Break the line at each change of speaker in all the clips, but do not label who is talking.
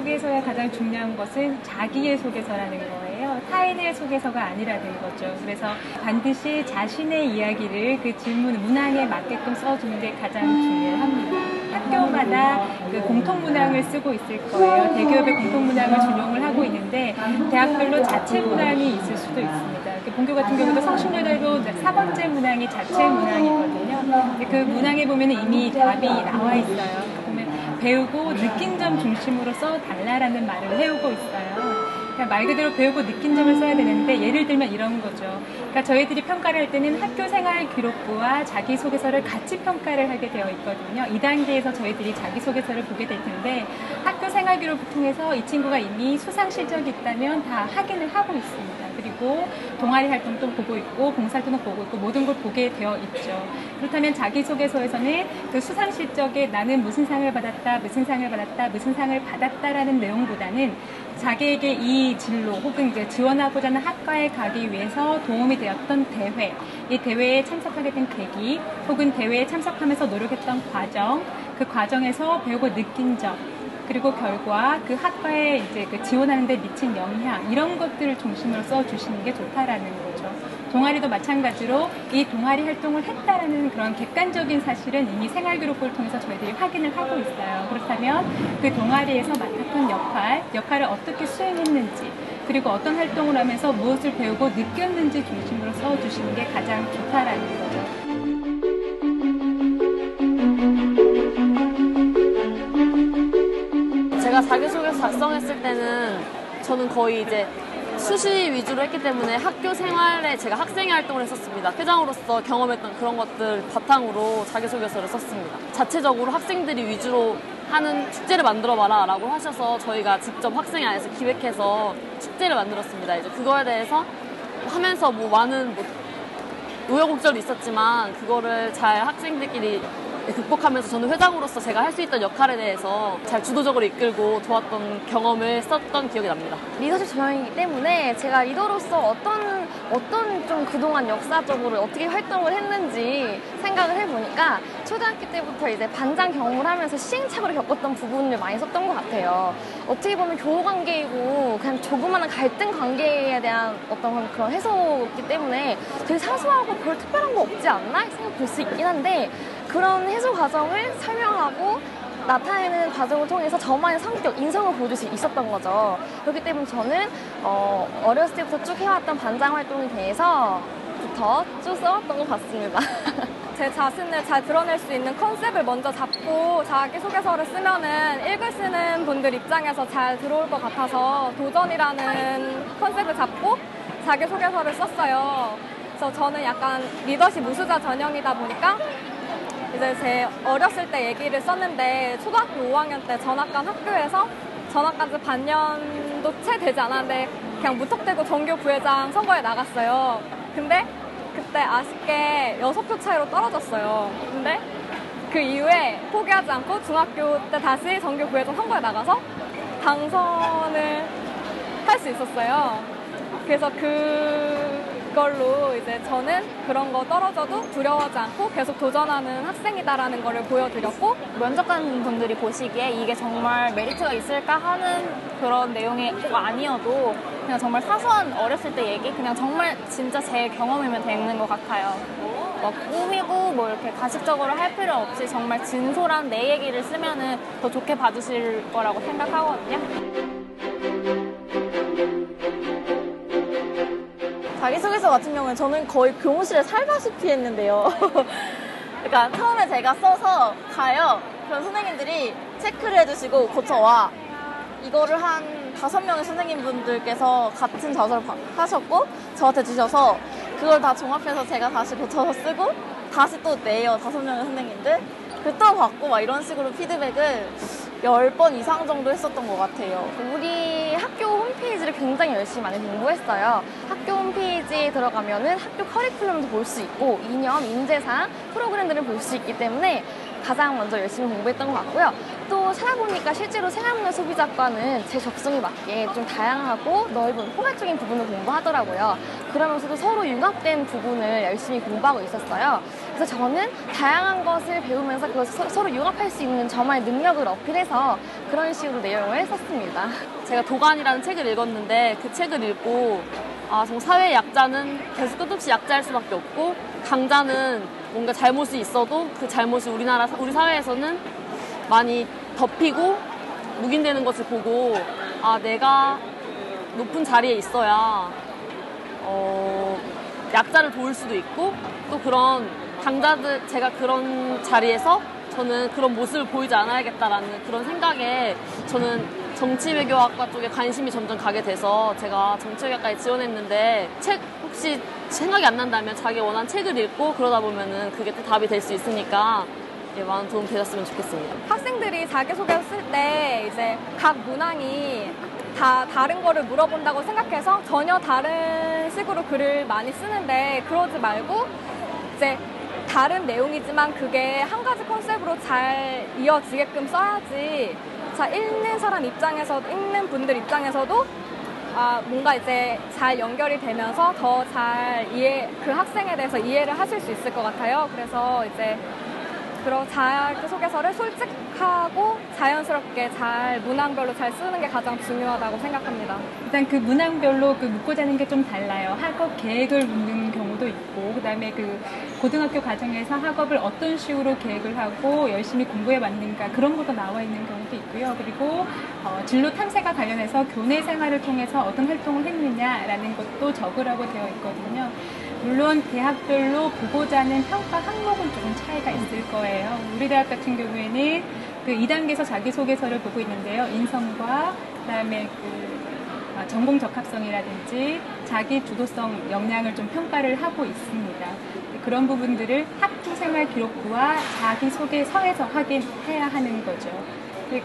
자기소개서의 가장 중요한 것은 자기의 소개서라는 거예요. 타인의 소개서가 아니라는 거죠. 그래서 반드시 자신의 이야기를 그 질문, 문항에 맞게끔 써주는 게 가장 중요합니다. 학교마다 그 공통문항을 쓰고 있을 거예요. 대기업의 공통문항을 준용을 하고 있는데 대학별로 자체 문항이 있을 수도 있습니다. 본교 같은 경우도 성신여대도 4번째 문항이 자체 문항이거든요. 그 문항에 보면 이미 답이 나와 있어요. 보면 배우고 느낀 점 중심으로 써달라라는 말을 해오고 있어요. 그러니까 말 그대로 배우고 느낀 점을 써야 되는데 예를 들면 이런 거죠. 그러니까 저희들이 평가를 할 때는 학교생활 기록부와 자기소개서를 같이 평가를 하게 되어 있거든요. 2단계에서 저희들이 자기소개서를 보게 될 텐데 학교생활 기록부 통해서 이 친구가 이미 수상 실적이 있다면 다 확인을 하고 있습니다. 그리고 동아리 활동도 보고 있고 봉사활동도 보고 있고 모든 걸 보게 되어 있죠. 그렇다면 자기소개서에서는 그 수상 실적에 나는 무슨 상을 받았다, 무슨 상을 받았다, 무슨 상을 받았다라는 내용보다는 자기에게 이 진로 혹은 이제 지원하고자 하는 학과에 가기 위해서 도움이 되었던 대회, 이 대회에 참석하게 된 계기, 혹은 대회에 참석하면서 노력했던 과정, 그 과정에서 배우고 느낀 점, 그리고 결과, 그 학과에 이제 그 지원하는 데 미친 영향, 이런 것들을 중심으로 써주시는 게 좋다라는 거죠. 동아리도 마찬가지로 이 동아리 활동을 했다라는 그런 객관적인 사실은 이미 생활기록부를 통해서 저희들이 확인을 하고 있어요. 그렇다면 그 동아리에서 맡았던 역할을 어떻게 수행했는지, 그리고 어떤 활동을 하면서 무엇을 배우고 느꼈는지 중심으로 써주시는 게 가장 좋다라는 거죠.
제가 자기소개서 작성했을 때는 저는 거의 이제 수시 위주로 했기 때문에 학교 생활에 제가 학생회 활동을 했었습니다. 회장으로서 경험했던 그런 것들 바탕으로 자기소개서를 썼습니다. 자체적으로 학생들이 위주로 하는 축제를 만들어봐라 라고 하셔서 저희가 직접 학생회 안에서 기획해서 축제를 만들었습니다. 이제 그거에 대해서 하면서 많은 우여곡절이 있었지만 그거를 잘 학생들끼리 극복하면서 저는 회장으로서 제가 할 수 있던 역할에 대해서 잘 주도적으로 이끌고 도왔던 경험을 썼던 기억이 납니다.
리더십 전형이기 때문에 제가 리더로서 어떤 좀 그동안 역사적으로 어떻게 활동을 했는지 생각을 해보니까 초등학교 때부터 이제 반장 경험을 하면서 시행착오를 겪었던 부분을 많이 썼던 것 같아요. 어떻게 보면 교우 관계이고 그냥 조그마한 갈등 관계에 대한 어떤 그런 해소이기 때문에 되게 사소하고 별 특별한 거 없지 않나 생각 볼 수 있긴 한데 그런 해소 과정을 설명하고 나타내는 과정을 통해서 저만의 성격, 인성을 보여줄 수 있었던 거죠. 그렇기 때문에 저는 어렸을 때부터 쭉 해왔던 반장 활동에 대해서부터 쭉 써왔던 것 같습니다.
제 자신을 잘 드러낼 수 있는 컨셉을 먼저 잡고 자기소개서를 쓰면은 읽을 쓰는 분들 입장에서 잘 들어올 것 같아서 도전이라는 컨셉을 잡고 자기소개서를 썼어요. 그래서 저는 약간 리더십 우수자 전형이다 보니까 이제 제 어렸을 때 얘기를 썼는데 초등학교 5학년 때 전학간 학교에서 전학간 지 반년도 채 되지 않았는데 그냥 무턱대고 전교 부회장 선거에 나갔어요. 근데 그때 아쉽게 6표 차이로 떨어졌어요. 근데 그 이후에 포기하지 않고 중학교 때 다시 전교 부회장 선거에 나가서 당선을 할 수 있었어요. 그래서 그걸로 이제 저는 그런 거 떨어져도 두려워하지 않고 계속 도전하는 학생이다라는 거를 보여드렸고
면접관 분들이 보시기에 이게 정말 메리트가 있을까 하는 그런 내용이 꼭 아니어도 그냥 정말 사소한 어렸을 때 얘기 그냥 정말 진짜 제 경험이면 되는 것 같아요. 꾸미고 이렇게 가식적으로 할 필요 없이 정말 진솔한 내 얘기를 쓰면은 더 좋게 봐주실 거라고 생각하거든요.
자기소개서 같은 경우는 저는 거의 교무실에 살다시피 했는데요. 그러니까 처음에 제가 써서 가요. 그럼 선생님들이 체크를 해주시고 고쳐와. 이거를 한 5명의 선생님분들께서 같은 자소를 하셨고 저한테 주셔서 그걸 다 종합해서 제가 다시 고쳐서 쓰고 다시 또 내요. 5명의 선생님들. 그리고 또 받고 막 이런 식으로 피드백을 10번 이상 정도 했었던 것 같아요.
우리 학교 홈페이지를 굉장히 열심히 많이 공부했어요. 학교 홈페이지에 들어가면은 학교 커리큘럼도 볼 수 있고 이념, 인재상 프로그램들을 볼 수 있기 때문에 가장 먼저 열심히 공부했던 것 같고요. 또 찾아보니까 실제로 생활문화 소비자과는 제 적성에 맞게 좀 다양하고 넓은 포괄적인 부분을 공부하더라고요. 그러면서도 서로 융합된 부분을 열심히 공부하고 있었어요. 그래서 저는 다양한 것을 배우면서 그것을 서로 융합할 수 있는 저만의 능력을 어필해서 그런 식으로 내용을 썼습니다.
제가 도간이라는 책을 읽었는데 그 책을 읽고 정말 사회의 약자는 계속 끝없이 약자일 수밖에 없고 강자는 뭔가 잘못이 있어도 그 잘못이 우리 사회에서는 많이 덮이고 묵인되는 것을 보고 내가 높은 자리에 있어야 약자를 도울 수도 있고 또 그런 강자들 제가 그런 자리에서 저는 그런 모습을 보이지 않아야겠다라는 그런 생각에 저는 정치외교학과 쪽에 관심이 점점 가게 돼서 제가 정치외교학과에 지원했는데 책 혹시 생각이 안 난다면 자기 원하는 책을 읽고 그러다 보면은 그게 또 답이 될 수 있으니까 많은 도움 되셨으면 좋겠습니다.
학생들이 자기소개를 쓸 때 이제 각 문항이 다 다른 거를 물어본다고 생각해서 전혀 다른 식으로 글을 많이 쓰는데 그러지 말고 이제 다른 내용이지만 그게 한 가지 컨셉으로 잘 이어지게끔 써야지 자, 읽는 분들 입장에서도 뭔가 이제 잘 연결이 되면서 더 잘 그 학생에 대해서 이해를 하실 수 있을 것 같아요. 그래서 이제 그런 자기소개서를 솔직하고 자연스럽게 잘 문항별로 잘 쓰는 게 가장 중요하다고 생각합니다.
일단 그 문항별로 묻고자 하는 게 좀 달라요. 학업 계획을 묻는 경우도 있고, 그 다음에 그 고등학교 과정에서 학업을 어떤 식으로 계획을 하고 열심히 공부해 왔는가 그런 것도 나와 있는 경우도 있고요. 그리고 진로 탐색과 관련해서 교내 생활을 통해서 어떤 활동을 했느냐라는 것도 적으라고 되어 있거든요. 물론 대학별로 보고자 하는 평가 항목은 조금 차이가 있을 거예요. 우리 대학 같은 경우에는 그 2단계에서 자기소개서를 보고 있는데요. 인성과 그다음에 전공 적합성이라든지 자기 주도성 역량을 좀 평가를 하고 있습니다. 그런 부분들을 학부생활 기록부와 자기소개서에서 확인해야 하는 거죠.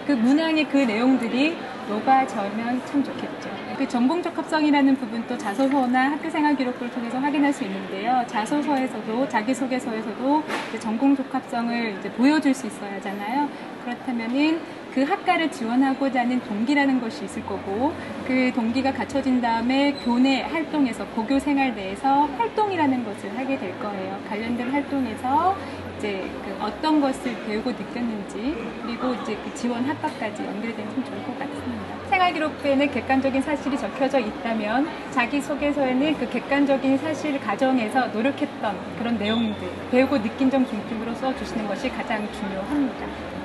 그 문항의 그 내용들이 녹아져면 참 좋겠죠. 그 전공 적합성이라는 부분도 자소서나 학교생활 기록부를 통해서 확인할 수 있는데요. 자소서에서도 자기소개서에서도 전공 적합성을 이제 보여줄 수 있어야 하잖아요. 그렇다면은 그 학과를 지원하고자 하는 동기라는 것이 있을 거고 그 동기가 갖춰진 다음에 교내 활동에서 고교 생활 내에서 활동이라는 것을 하게 될 거예요. 관련된 활동에서 이제 어떤 것을 배우고 느꼈는지 그리고 이제 그 지원 학과까지 연결되면 참 좋을 것 같습니다. 생활기록부에는 객관적인 사실이 적혀져 있다면 자기소개서에는 그 객관적인 사실 가정에서 노력했던 그런 내용들 배우고 느낀 점 중심으로 써주시는 것이 가장 중요합니다.